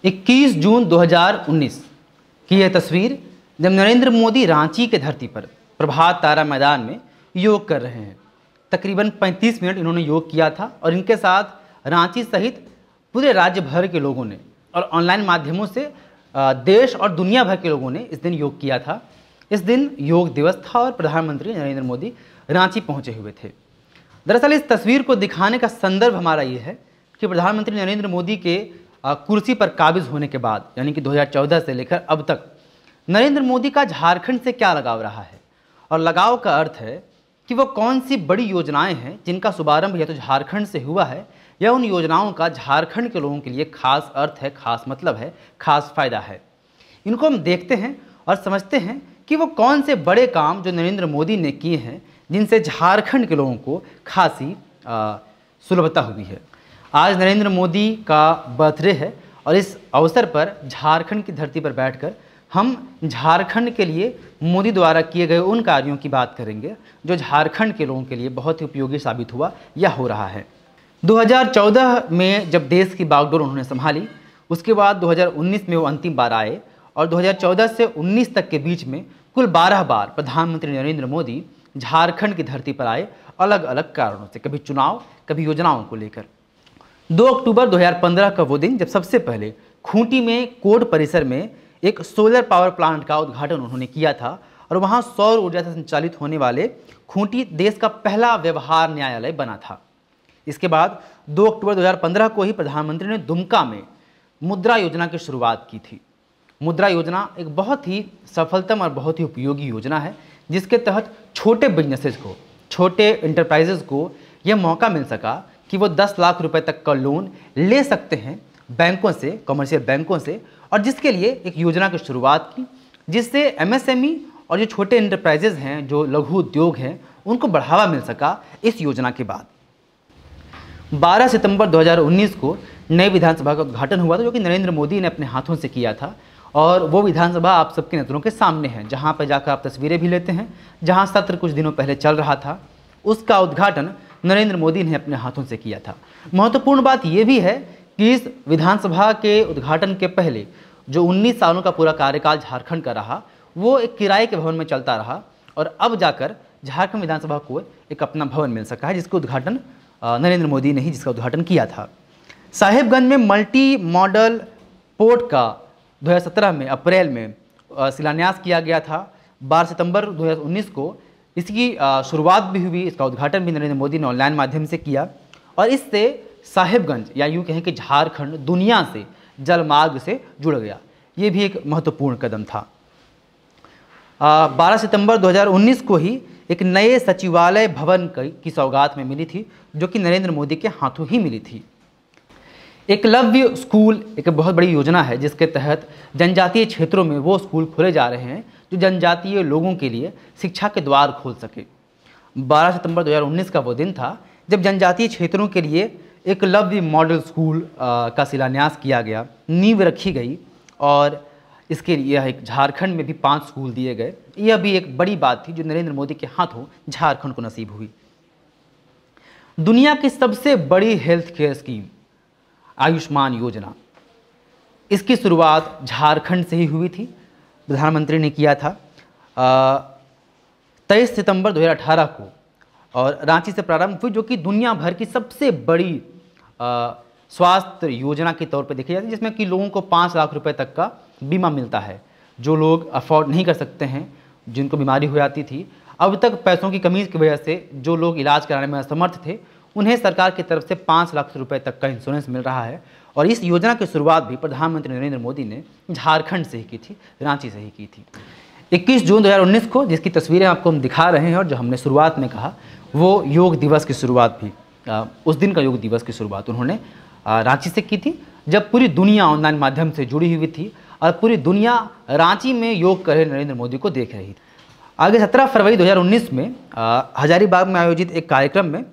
21 जून 2019 की यह तस्वीर, जब नरेंद्र मोदी रांची के धरती पर प्रभात तारा मैदान में योग कर रहे हैं। तकरीबन 35 मिनट इन्होंने योग किया था और इनके साथ रांची सहित पूरे राज्य भर के लोगों ने और ऑनलाइन माध्यमों से देश और दुनिया भर के लोगों ने इस दिन योग किया था। इस दिन योग दिवस था और प्रधानमंत्री नरेंद्र मोदी रांची पहुंचे हुए थे। दरअसल इस तस्वीर को दिखाने का संदर्भ हमारा ये है कि प्रधानमंत्री नरेंद्र मोदी के कुर्सी पर काबिज होने के बाद, यानी कि 2014 से लेकर अब तक नरेंद्र मोदी का झारखंड से क्या लगाव रहा है, और लगाव का अर्थ है कि वो कौन सी बड़ी योजनाएं हैं जिनका शुभारंभ या तो झारखंड से हुआ है या उन योजनाओं का झारखंड के लोगों के लिए खास अर्थ है, खास मतलब है, खास फायदा है। इनको हम देखते हैं और समझते हैं कि वो कौन से बड़े काम जो नरेंद्र मोदी ने किए हैं जिनसे झारखंड के लोगों को खासी सुलभता हुई है। आज नरेंद्र मोदी का बर्थडे है और इस अवसर पर झारखंड की धरती पर बैठकर हम झारखंड के लिए मोदी द्वारा किए गए उन कार्यों की बात करेंगे जो झारखंड के लोगों के लिए बहुत ही उपयोगी साबित हुआ या हो रहा है। 2014 में जब देश की बागडोर उन्होंने संभाली, उसके बाद 2019 में वो अंतिम बार आए और 2014 से 19 तक के बीच में कुल 12 बार प्रधानमंत्री नरेंद्र मोदी झारखंड की धरती पर आए, अलग अलग कारणों से, कभी चुनाव, कभी योजनाओं को लेकर। 2 अक्टूबर 2015 का वो दिन जब सबसे पहले खूंटी में कोर्ट परिसर में एक सोलर पावर प्लांट का उद्घाटन उन्होंने किया था और वहाँ सौर ऊर्जा से संचालित होने वाले खूंटी देश का पहला व्यवहार न्यायालय बना था। इसके बाद 2 अक्टूबर 2015 को ही प्रधानमंत्री ने दुमका में मुद्रा योजना की शुरुआत की थी। मुद्रा योजना एक बहुत ही सफलतम और बहुत ही उपयोगी योजना है जिसके तहत छोटे बिजनेसेस को, छोटे इंटरप्राइजेज को यह मौका मिल सका कि वो 10 लाख रुपए तक का लोन ले सकते हैं बैंकों से, कमर्शियल बैंकों से, और जिसके लिए एक योजना की शुरुआत की जिससे एमएसएमई और जो छोटे इंटरप्राइजेज हैं, जो लघु उद्योग हैं, उनको बढ़ावा मिल सका। इस योजना के बाद 12 सितंबर 2019 को नई विधानसभा का उद्घाटन हुआ था जो कि नरेंद्र मोदी ने अपने हाथों से किया था और वो विधानसभा आप सबकी नज़रों के सामने है, जहाँ पर जाकर आप तस्वीरें भी लेते हैं, जहाँ सत्र कुछ दिनों पहले चल रहा था। उसका उद्घाटन नरेंद्र मोदी ने अपने हाथों से किया था। महत्वपूर्ण बात यह भी है कि इस विधानसभा के उद्घाटन के पहले जो 19 सालों का पूरा कार्यकाल झारखंड का रहा, वो एक किराए के भवन में चलता रहा और अब जाकर झारखंड विधानसभा को एक अपना भवन मिल सका है जिसका उद्घाटन नरेंद्र मोदी ने ही जिसका उद्घाटन किया था। साहिबगंज में मल्टी मॉडल पोर्ट का 2017 में अप्रैल में शिलान्यास किया गया था। 12 सितंबर 2019 को इसकी शुरुआत भी हुई, इसका उद्घाटन भी नरेंद्र मोदी ने ऑनलाइन माध्यम से किया और इससे साहिबगंज या यूँ कहें कि झारखंड दुनिया से जलमार्ग से जुड़ गया। ये भी एक महत्वपूर्ण कदम था। 12 सितंबर 2019 को ही एक नए सचिवालय भवन की सौगात में मिली थी जो कि नरेंद्र मोदी के हाथों ही मिली थी। एकलव्य स्कूल एक बहुत बड़ी योजना है जिसके तहत जनजातीय क्षेत्रों में वो स्कूल खोले जा रहे हैं जो जनजातीय लोगों के लिए शिक्षा के द्वार खोल सके। 12 सितंबर 2019 का वो दिन था जब जनजातीय क्षेत्रों के लिए एकलव्य मॉडल स्कूल का शिलान्यास किया गया, नींव रखी गई और इसके लिए एक झारखंड में भी 5 स्कूल दिए गए। यह भी एक बड़ी बात थी जो नरेंद्र मोदी के हाथों झारखंड को नसीब हुई। दुनिया की सबसे बड़ी हेल्थ केयर स्कीम आयुष्मान योजना, इसकी शुरुआत झारखंड से ही हुई थी, प्रधानमंत्री ने किया था 23 सितंबर 2018 को और रांची से प्रारंभ हुई, जो कि दुनिया भर की सबसे बड़ी स्वास्थ्य योजना के तौर पर देखी जाती है, जिसमें कि लोगों को 5 लाख रुपए तक का बीमा मिलता है। जो लोग अफोर्ड नहीं कर सकते हैं, जिनको बीमारी हो जाती थी, अब तक पैसों की कमी की वजह से जो लोग इलाज कराने में असमर्थ थे, उन्हें सरकार की तरफ से 5 लाख रुपए तक का इंश्योरेंस मिल रहा है। और इस योजना की शुरुआत भी प्रधानमंत्री नरेंद्र मोदी ने झारखंड से ही की थी, रांची से ही की थी। 21 जून 2019 को जिसकी तस्वीरें आपको हम दिखा रहे हैं और जो हमने शुरुआत में कहा, वो योग दिवस की शुरुआत भी, उस दिन का योग दिवस की शुरुआत उन्होंने रांची से की थी जब पूरी दुनिया ऑनलाइन माध्यम से जुड़ी हुई थी और पूरी दुनिया रांची में योग कर रहे नरेंद्र मोदी को देख रही थी। आगे 17 फरवरी 2019 में हजारीबाग में आयोजित एक कार्यक्रम में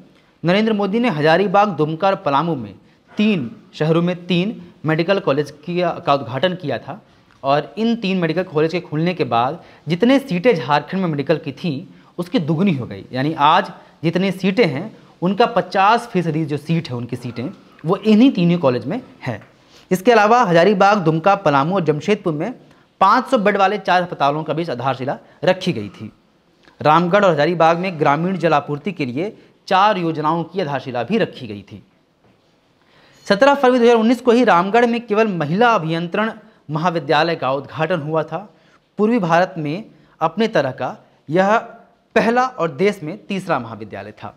नरेंद्र मोदी ने हजारीबाग, दुमका और पलामू में 3 शहरों में 3 मेडिकल कॉलेज का उद्घाटन किया था और इन 3 मेडिकल कॉलेज के खुलने के बाद जितने सीटें झारखंड में मेडिकल की थीं उसकी दुगनी हो गई। यानी आज जितनी सीटें हैं उनका 50% जो सीट है, उनकी सीटें वो इन्हीं तीनों कॉलेज में है। इसके अलावा हजारीबाग, दुमका, पलामू और जमशेदपुर में 500 बेड वाले 4 अस्पतालों का भी आधारशिला रखी गई थी। रामगढ़ और हजारीबाग में ग्रामीण जलापूर्ति के लिए 4 योजनाओं की आधारशिला भी रखी गई थी। 17 फरवरी 2019 को ही रामगढ़ में केवल महिला अभियंत्रण महाविद्यालय का उद्घाटन हुआ था। पूर्वी भारत में अपने तरह का यह पहला और देश में तीसरा महाविद्यालय था।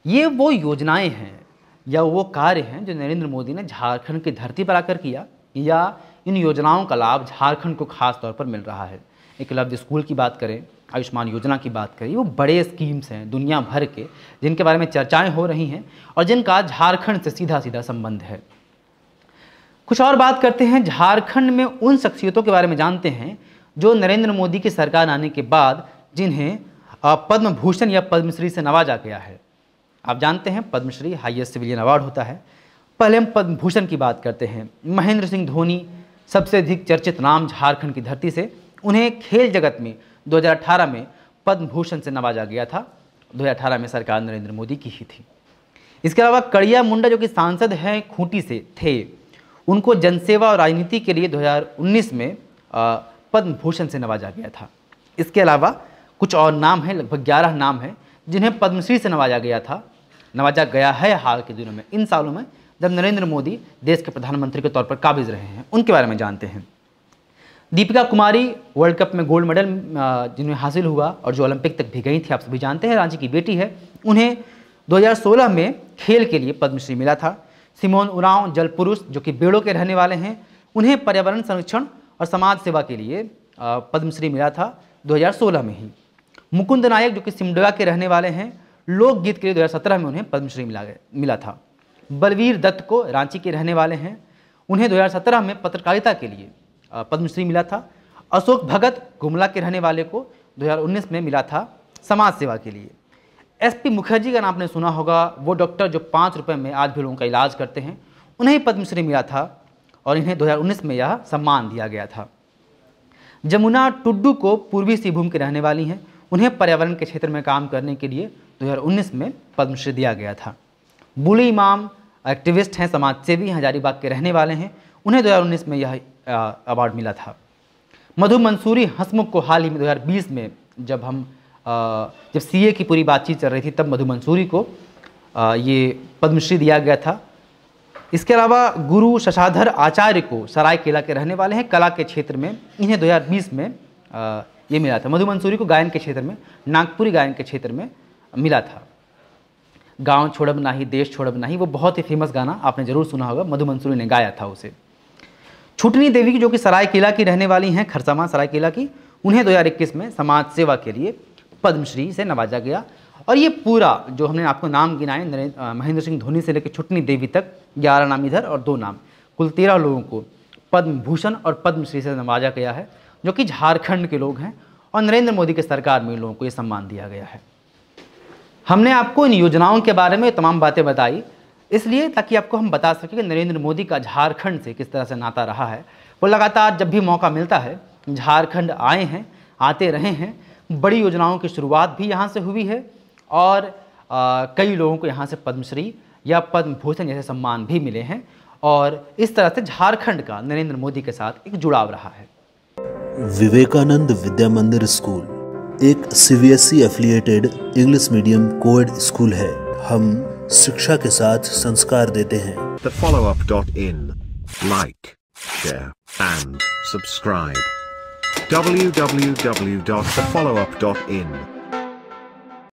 ये वो योजनाएं हैं या वो कार्य हैं जो नरेंद्र मोदी ने झारखंड की धरती पर आकर किया, या इन योजनाओं का लाभ झारखंड को खास तौर पर मिल रहा है। एकलव्य स्कूल की बात करें, आयुष्मान योजना की बात करें, वो बड़े स्कीम्स हैं दुनिया भर के, जिनके बारे में चर्चाएं हो रही हैं और जिनका झारखंड से सीधा सीधा संबंध है। कुछ और बात करते हैं, झारखंड में उन शख्सियतों के बारे में जानते हैं जो नरेंद्र मोदी की सरकार आने के बाद जिन्हें पद्म भूषण या पद्मश्री से नवाजा गया है। आप जानते हैं पद्मश्री हाईएस्ट सिविलियन अवार्ड होता है। पहले हम पद्म भूषण की बात करते हैं। महेंद्र सिंह धोनी सबसे अधिक चर्चित नाम झारखंड की धरती से, उन्हें खेल जगत में 2018 में पद्म भूषण से नवाजा गया था। 2018 में सरकार नरेंद्र मोदी की ही थी। इसके अलावा कड़िया मुंडा जो कि सांसद हैं खूंटी से थे, उनको जनसेवा और राजनीति के लिए 2019 में पद्म भूषण से नवाजा गया था। इसके अलावा कुछ और नाम हैं, लगभग 11 नाम हैं जिन्हें पद्मश्री से नवाजा गया है हाल के दिनों में, इन सालों में जब नरेंद्र मोदी देश के प्रधानमंत्री के तौर पर काबिज रहे हैं। उनके बारे में जानते हैं। दीपिका कुमारी वर्ल्ड कप में गोल्ड मेडल जिन्हें हासिल हुआ और जो ओलंपिक तक भी गई थी, आप सभी जानते हैं, रांची की बेटी है। उन्हें 2016 में खेल के लिए पद्मश्री मिला था। सिमोन उरांव जल पुरुष जो कि बेड़ो के रहने वाले हैं, उन्हें पर्यावरण संरक्षण और समाज सेवा के लिए पद्मश्री मिला था 2016 में ही। मुकुंद नायक जो कि सिमडेगा के रहने वाले हैं, लोकगीत के लिए 2017 में उन्हें पद्मश्री मिला था। बलवीर दत्त को रांची के रहने वाले हैं, उन्हें 2017 में पत्रकारिता के लिए पद्मश्री मिला था। अशोक भगत गुमला के रहने वाले को 2019 में मिला था समाज सेवा के लिए। एसपी मुखर्जी का नाम आपने सुना होगा, वो डॉक्टर जो 5 रुपये में आज भी लोगों का इलाज करते हैं, उन्हें पद्मश्री मिला था और इन्हें 2019 में यह सम्मान दिया गया था। जमुना टुड्डू को पूर्वी सिंहभूम के रहने वाली हैं, उन्हें पर्यावरण के क्षेत्र में काम करने के लिए 2019 में पद्मश्री दिया गया था। बुली इमाम एक्टिविस्ट हैं, समाजसेवी, हजारीबाग के रहने वाले हैं, उन्हें 2019 में यह अवार्ड मिला था। मधु मंसूरी हंसमुख को हाल ही में 2020 में जब सीए की पूरी बातचीत चल रही थी, तब मधु मंसूरी को ये पद्मश्री दिया गया था। इसके अलावा गुरु शशाधर आचार्य को सरायकेला के रहने वाले हैं, कला के क्षेत्र में, इन्हें 2020 में ये मिला था। मधु मंसूरी को गायन के क्षेत्र में, नागपुरी गायन के क्षेत्र में मिला था। गांव छोड़ब नाही देश छोड़ब नाही, वो बहुत ही फेमस गाना आपने जरूर सुना होगा, मधु मंसूरी ने गाया था उसे। छुटनी देवी जो कि सरायकेला की रहने वाली हैं, खरसावां सरायकेला की, उन्हें 2021 में समाज सेवा के लिए पद्मश्री से नवाजा गया। और ये पूरा जो हमने आपको नाम गिनाए, महेंद्र सिंह धोनी से लेकर छुटनी देवी तक, 11 नाम इधर और 2 नाम, कुल 13 लोगों को पद्म भूषण और पद्मश्री से नवाजा गया है, जो कि झारखंड के लोग हैं। और नरेंद्र मोदी की सरकार में इन लोगों को ये सम्मान दिया गया है। हमने आपको इन योजनाओं के बारे में तमाम बातें बताई, इसलिए ताकि आपको हम बता सकें कि नरेंद्र मोदी का झारखंड से किस तरह से नाता रहा है। वो लगातार जब भी मौका मिलता है झारखंड आए हैं, आते रहे हैं। बड़ी योजनाओं की शुरुआत भी यहाँ से हुई है और कई लोगों को यहाँ से पद्मश्री या पद्म भूषण जैसे सम्मान भी मिले हैं। और इस तरह से झारखंड का नरेंद्र मोदी के साथ एक जुड़ाव रहा है। विवेकानंद विद्या मंदिर स्कूल एक CBSE affiliated English medium coed school है। हम शिक्षा के साथ संस्कार देते हैं। thefollowup.in like, share and subscribe. www.thefollowup.in